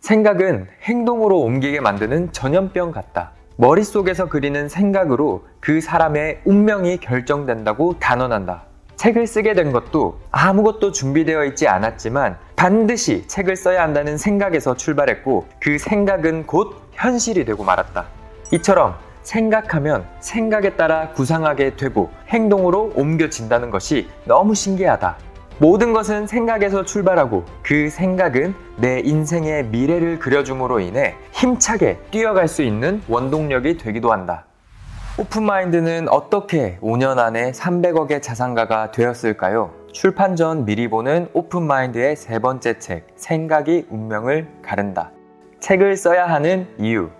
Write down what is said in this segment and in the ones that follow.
생각은 행동으로 옮기게 만드는 전염병 같다. 머릿속에서 그리는 생각으로 그 사람의 운명이 결정된다고 단언한다. 책을 쓰게 된 것도 아무것도 준비되어 있지 않았지만 반드시 책을 써야 한다는 생각에서 출발했고 그 생각은 곧 현실이 되고 말았다. 이처럼 생각하면 생각에 따라 구상하게 되고 행동으로 옮겨진다는 것이 너무 신기하다. 모든 것은 생각에서 출발하고 그 생각은 내 인생의 미래를 그려줌으로 인해 힘차게 뛰어갈 수 있는 원동력이 되기도 한다. 오픈마인드는 어떻게 5년 안에 300억의 자산가가 되었을까요? 출판 전 미리 보는 오픈마인드의 세 번째 책, 생각이 운명을 가른다. 책을 써야 하는 이유.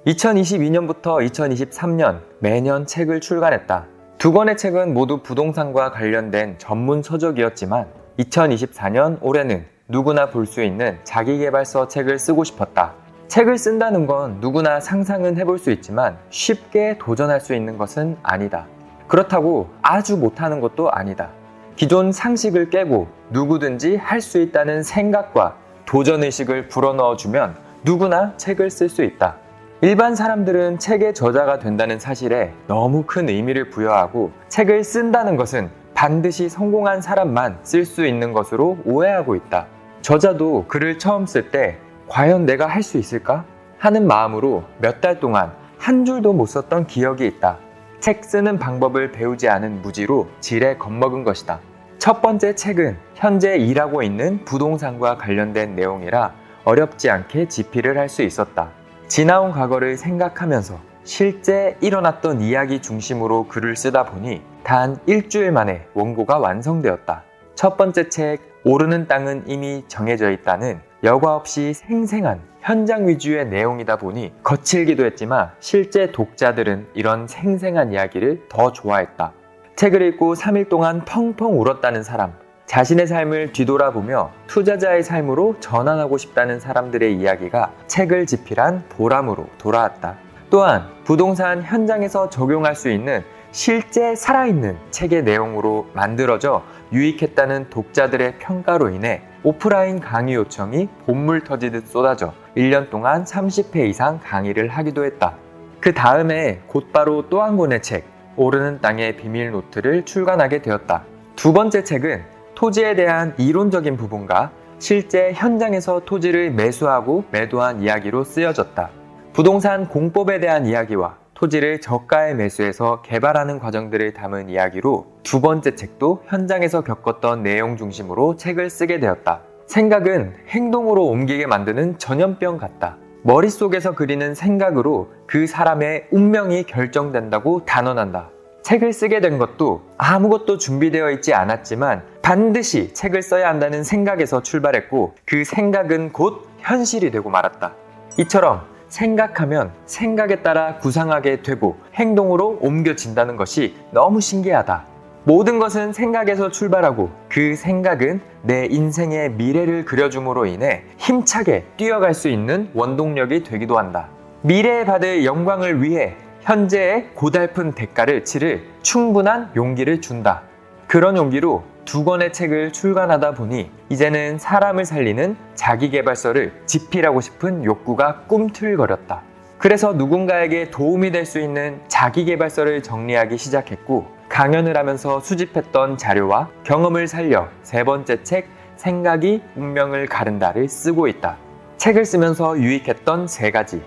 2022년부터 2023년 매년 책을 출간했다. 두 권의 책은 모두 부동산과 관련된 전문 서적이었지만 2024년 올해는 누구나 볼 수 있는 자기계발서 책을 쓰고 싶었다. 책을 쓴다는 건 누구나 상상은 해볼 수 있지만 쉽게 도전할 수 있는 것은 아니다. 그렇다고 아주 못하는 것도 아니다. 기존 상식을 깨고 누구든지 할 수 있다는 생각과 도전의식을 불어넣어주면 누구나 책을 쓸 수 있다. 일반 사람들은 책의 저자가 된다는 사실에 너무 큰 의미를 부여하고 책을 쓴다는 것은 반드시 성공한 사람만 쓸 수 있는 것으로 오해하고 있다. 저자도 글을 처음 쓸 때 과연 내가 할 수 있을까? 하는 마음으로 몇 달 동안 한 줄도 못 썼던 기억이 있다. 책 쓰는 방법을 배우지 않은 무지로 지레 겁먹은 것이다. 첫 번째 책은 현재 일하고 있는 부동산과 관련된 내용이라 어렵지 않게 집필을 할 수 있었다. 지나온 과거를 생각하면서 실제 일어났던 이야기 중심으로 글을 쓰다 보니 단 일주일 만에 원고가 완성되었다. 첫 번째 책 오르는 땅은 이미 정해져 있다는 여과 없이 생생한 현장 위주의 내용이다 보니 거칠기도 했지만 실제 독자들은 이런 생생한 이야기를 더 좋아했다. 책을 읽고 3일 동안 펑펑 울었다는 사람, 자신의 삶을 뒤돌아보며 투자자의 삶으로 전환하고 싶다는 사람들의 이야기가 책을 집필한 보람으로 돌아왔다. 또한 부동산 현장에서 적용할 수 있는 실제 살아있는 책의 내용으로 만들어져 유익했다는 독자들의 평가로 인해 오프라인 강의 요청이 본물 터지듯 쏟아져 1년 동안 30회 이상 강의를 하기도 했다. 그 다음에 곧바로 또 한 권의 책, 오르는 땅의 비밀 노트를 출간하게 되었다. 두 번째 책은 토지에 대한 이론적인 부분과 실제 현장에서 토지를 매수하고 매도한 이야기로 쓰여졌다. 부동산 공법에 대한 이야기와 토지를 저가에 매수해서 개발하는 과정들을 담은 이야기로 두 번째 책도 현장에서 겪었던 내용 중심으로 책을 쓰게 되었다. 생각은 행동으로 옮기게 만드는 전염병 같다. 머릿속에서 그리는 생각으로 그 사람의 운명이 결정된다고 단언한다. 책을 쓰게 된 것도 아무것도 준비되어 있지 않았지만 반드시 책을 써야 한다는 생각에서 출발했고 그 생각은 곧 현실이 되고 말았다. 이처럼 생각하면 생각에 따라 구상하게 되고 행동으로 옮겨진다는 것이 너무 신기하다. 모든 것은 생각에서 출발하고 그 생각은 내 인생의 미래를 그려줌으로 인해 힘차게 뛰어갈 수 있는 원동력이 되기도 한다. 미래에 받을 영광을 위해 현재의 고달픈 대가를 치를 충분한 용기를 준다. 그런 용기로 두 권의 책을 출간하다 보니 이제는 사람을 살리는 자기계발서를 집필하고 싶은 욕구가 꿈틀거렸다. 그래서 누군가에게 도움이 될 수 있는 자기계발서를 정리하기 시작했고 강연을 하면서 수집했던 자료와 경험을 살려 세 번째 책 생각이 운명을 가른다를 쓰고 있다. 책을 쓰면서 유익했던 세 가지.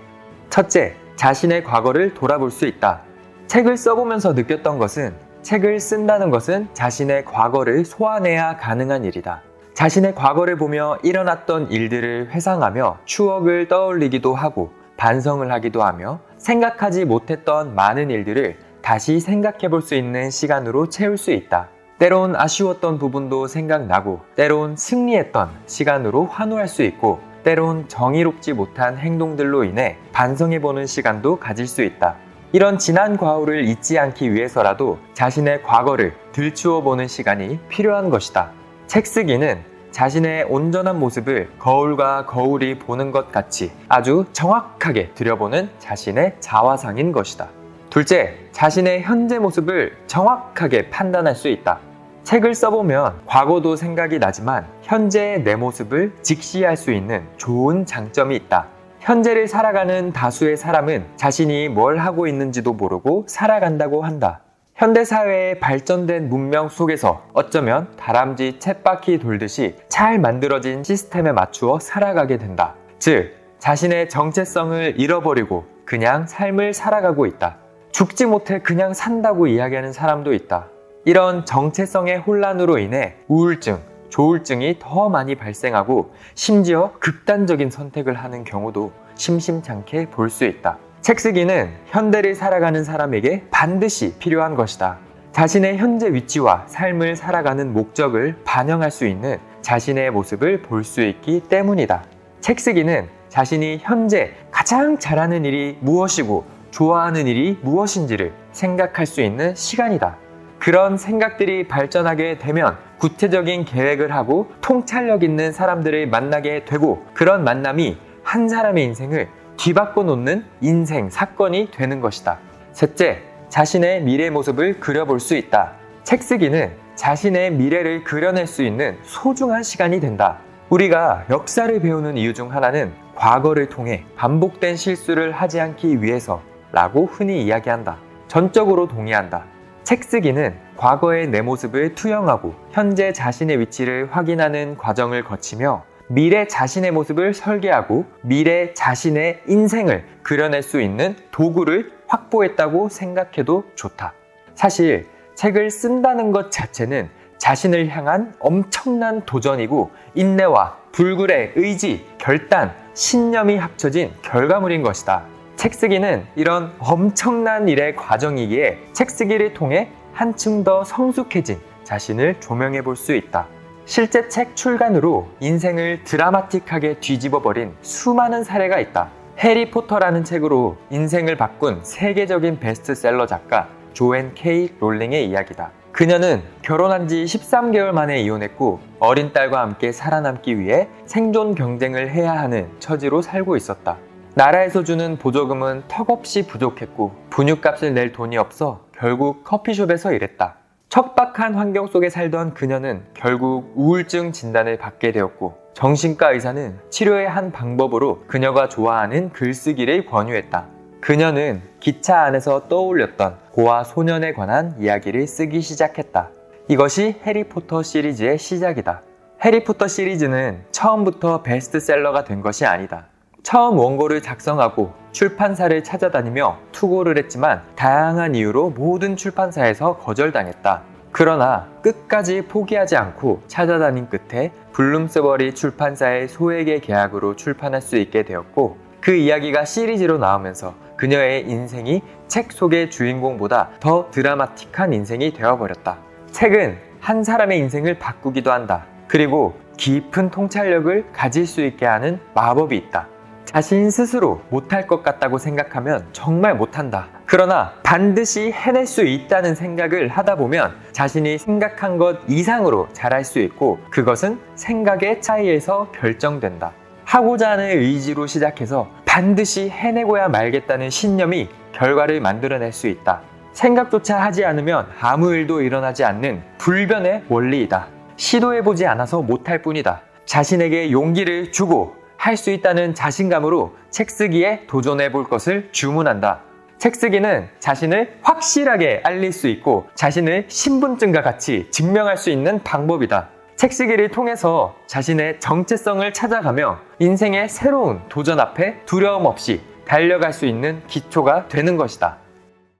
첫째, 자신의 과거를 돌아볼 수 있다. 책을 써보면서 느꼈던 것은 책을 쓴다는 것은 자신의 과거를 소환해야 가능한 일이다. 자신의 과거를 보며 일어났던 일들을 회상하며 추억을 떠올리기도 하고 반성을 하기도 하며 생각하지 못했던 많은 일들을 다시 생각해 볼 수 있는 시간으로 채울 수 있다. 때론 아쉬웠던 부분도 생각나고 때론 승리했던 시간으로 환호할 수 있고 때론 정의롭지 못한 행동들로 인해 반성해보는 시간도 가질 수 있다. 이런 지난 과오를 잊지 않기 위해서라도 자신의 과거를 들추어보는 시간이 필요한 것이다. 책 쓰기는 자신의 온전한 모습을 거울과 거울이 보는 것 같이 아주 정확하게 들여보는 자신의 자화상인 것이다. 둘째, 자신의 현재 모습을 정확하게 판단할 수 있다. 책을 써보면 과거도 생각이 나지만 현재의 내 모습을 직시할 수 있는 좋은 장점이 있다. 현재를 살아가는 다수의 사람은 자신이 뭘 하고 있는지도 모르고 살아간다고 한다. 현대사회의 발전된 문명 속에서 어쩌면 다람쥐 쳇바퀴 돌듯이 잘 만들어진 시스템에 맞추어 살아가게 된다. 즉, 자신의 정체성을 잃어버리고 그냥 삶을 살아가고 있다. 죽지 못해 그냥 산다고 이야기하는 사람도 있다. 이런 정체성의 혼란으로 인해 우울증, 조울증이 더 많이 발생하고 심지어 극단적인 선택을 하는 경우도 심심찮게 볼 수 있다. 책 쓰기는 현대를 살아가는 사람에게 반드시 필요한 것이다. 자신의 현재 위치와 삶을 살아가는 목적을 반영할 수 있는 자신의 모습을 볼 수 있기 때문이다. 책 쓰기는 자신이 현재 가장 잘하는 일이 무엇이고 좋아하는 일이 무엇인지를 생각할 수 있는 시간이다. 그런 생각들이 발전하게 되면 구체적인 계획을 하고 통찰력 있는 사람들을 만나게 되고 그런 만남이 한 사람의 인생을 뒤바꿔 놓는 인생 사건이 되는 것이다. 셋째, 자신의 미래 모습을 그려볼 수 있다. 책 쓰기는 자신의 미래를 그려낼 수 있는 소중한 시간이 된다. 우리가 역사를 배우는 이유 중 하나는 과거를 통해 반복된 실수를 하지 않기 위해서라고 흔히 이야기한다. 전적으로 동의한다. 책 쓰기는 과거의 내 모습을 투영하고 현재 자신의 위치를 확인하는 과정을 거치며 미래 자신의 모습을 설계하고 미래 자신의 인생을 그려낼 수 있는 도구를 확보했다고 생각해도 좋다. 사실 책을 쓴다는 것 자체는 자신을 향한 엄청난 도전이고 인내와 불굴의 의지, 결단, 신념이 합쳐진 결과물인 것이다. 책 쓰기는 이런 엄청난 일의 과정이기에 책 쓰기를 통해 한층 더 성숙해진 자신을 조명해 볼 수 있다. 실제 책 출간으로 인생을 드라마틱하게 뒤집어버린 수많은 사례가 있다. 해리포터라는 책으로 인생을 바꾼 세계적인 베스트셀러 작가 조앤 K 롤링의 이야기다. 그녀는 결혼한 지 13개월 만에 이혼했고 어린 딸과 함께 살아남기 위해 생존 경쟁을 해야 하는 처지로 살고 있었다. 나라에서 주는 보조금은 턱없이 부족했고 분유값을 낼 돈이 없어 결국 커피숍에서 일했다. 척박한 환경 속에 살던 그녀는 결국 우울증 진단을 받게 되었고 정신과 의사는 치료의 한 방법으로 그녀가 좋아하는 글쓰기를 권유했다. 그녀는 기차 안에서 떠올렸던 고아 소년에 관한 이야기를 쓰기 시작했다. 이것이 해리포터 시리즈의 시작이다. 해리포터 시리즈는 처음부터 베스트셀러가 된 것이 아니다. 처음 원고를 작성하고 출판사를 찾아다니며 투고를 했지만 다양한 이유로 모든 출판사에서 거절당했다. 그러나 끝까지 포기하지 않고 찾아다닌 끝에 블룸스버리 출판사의 소액의 계약으로 출판할 수 있게 되었고 그 이야기가 시리즈로 나오면서 그녀의 인생이 책 속의 주인공보다 더 드라마틱한 인생이 되어버렸다. 책은 한 사람의 인생을 바꾸기도 한다. 그리고 깊은 통찰력을 가질 수 있게 하는 마법이 있다. 자신 스스로 못할 것 같다고 생각하면 정말 못한다. 그러나 반드시 해낼 수 있다는 생각을 하다 보면 자신이 생각한 것 이상으로 잘할 수 있고 그것은 생각의 차이에서 결정된다. 하고자 하는 의지로 시작해서 반드시 해내고야 말겠다는 신념이 결과를 만들어낼 수 있다. 생각조차 하지 않으면 아무 일도 일어나지 않는 불변의 원리이다. 시도해보지 않아서 못할 뿐이다. 자신에게 용기를 주고 할 수 있다는 자신감으로 책 쓰기에 도전해볼 것을 주문한다. 책 쓰기는 자신을 확실하게 알릴 수 있고 자신을 신분증과 같이 증명할 수 있는 방법이다. 책 쓰기를 통해서 자신의 정체성을 찾아가며 인생의 새로운 도전 앞에 두려움 없이 달려갈 수 있는 기초가 되는 것이다.